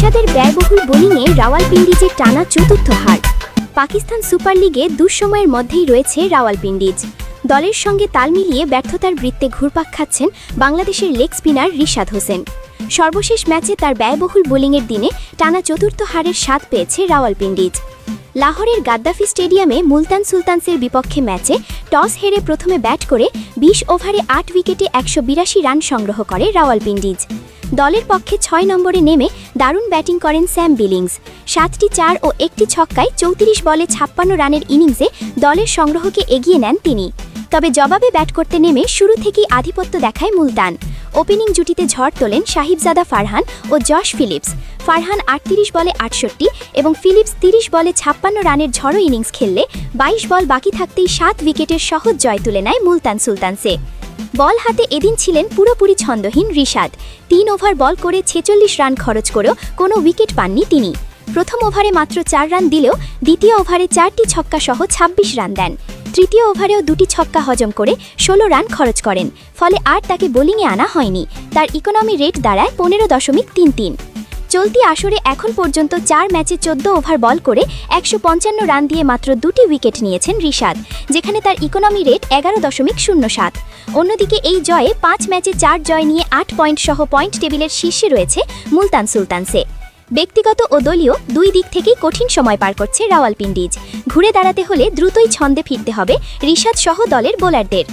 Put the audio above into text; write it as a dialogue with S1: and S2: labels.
S1: রিশাদের ব্যয়বহুল বোলিংয়ে রাওয়ালপিন্ডিজে টানা চতুর্থ হার। পাকিস্তান সুপার লিগে দুঃসময়ের মধ্যেই রয়েছে রাওয়ালপিন্ডিজ। দলের সঙ্গে তাল মিলিয়ে ব্যর্থতার বৃত্তে ঘুরপাক খাচ্ছেন বাংলাদেশের লেগ স্পিনার রিশাদ হোসেন। সর্বশেষ ম্যাচে তার ব্যয়বহুল বোলিংয়ের দিনে টানা চতুর্থ হারের স্বাদ পেয়েছে রাওয়ালপিন্ডিজ। লাহোরের গাদ্দাফি স্টেডিয়ামে মুলতান সুলতানসের বিপক্ষে ম্যাচে টস হেরে প্রথমে ব্যাট করে ২০ ওভারে ৮ উইকেটে ১৮২ রান সংগ্রহ করে রাওয়ালপিন্ডিজ। দলের পক্ষে ৬ নম্বরে নেমে দারুণ ব্যাটিং করেন স্যাম বিলিংস। ৭টি ৪ ও ১টি ছক্কায় ৩৪ বলে ৫৬ রানের ইনিংসে দলের সংগ্রহকে এগিয়ে নেন তিনি। তবে জবাবে ব্যাট করতে নেমে শুরু থেকেই আধিপত্য দেখায় মুলতান। ওপেনিং জুটিতে ঝড় তোলেন সাহিবজাদা ফারহান ও জশ ফিলিপস। ফারহান ৩৮ বলে ৬৮ এবং ফিলিপস ৩০ বলে ৫৬ রানের ঝড়ো ইনিংস খেললে ২২ বল বাকি থাকতেই ৭ উইকেটের সহজ জয় তুলে নেয় মুলতান সুলতানসে। বল হাতে এদিন ছিলেন পুরোপুরি ছন্দহীন রিশাদ। ৩ ওভার বল করে ৪৬ রান খরচ করেও কোনো উইকেট পাননি তিনি। প্রথম ওভারে মাত্র ৪ রান দিলেও দ্বিতীয় ওভারে ৪টি ছক্কা সহ ২৬ রান দেন। তৃতীয় ওভারেও ২টি ছক্কা হজম করে ১৬ রান খরচ করেন, ফলে আর তাকে বোলিংয়ে আনা হয়নি। তার ইকোনমি রেট দাঁড়ায় ১৫.৩৩। চলতি আসরে এখন পর্যন্ত ৪ ম্যাচে ১৪ ওভার বল করে ১৫৫ রান দিয়ে মাত্র ২টি উইকেট নিয়েছেন রিশাদ, যেখানে তার ইকোনমি রেট ১১.০৭। অন্যদিকে এই জয়ে ৫ ম্যাচে ৪ জয় নিয়ে ৮ পয়েন্ট সহ পয়েন্ট টেবিলের শীর্ষে রয়েছে মুলতান সুলতানসে। ব্যক্তিগত ও দলীয় দুই দিক থেকেই কঠিন সময় পার করছে রাওয়ালপিন্ডিজ। ঘুরে দাঁড়াতে হলে দ্রুতই ছন্দে ফিরতে হবে রিশাদ সহ দলের বোলারদের।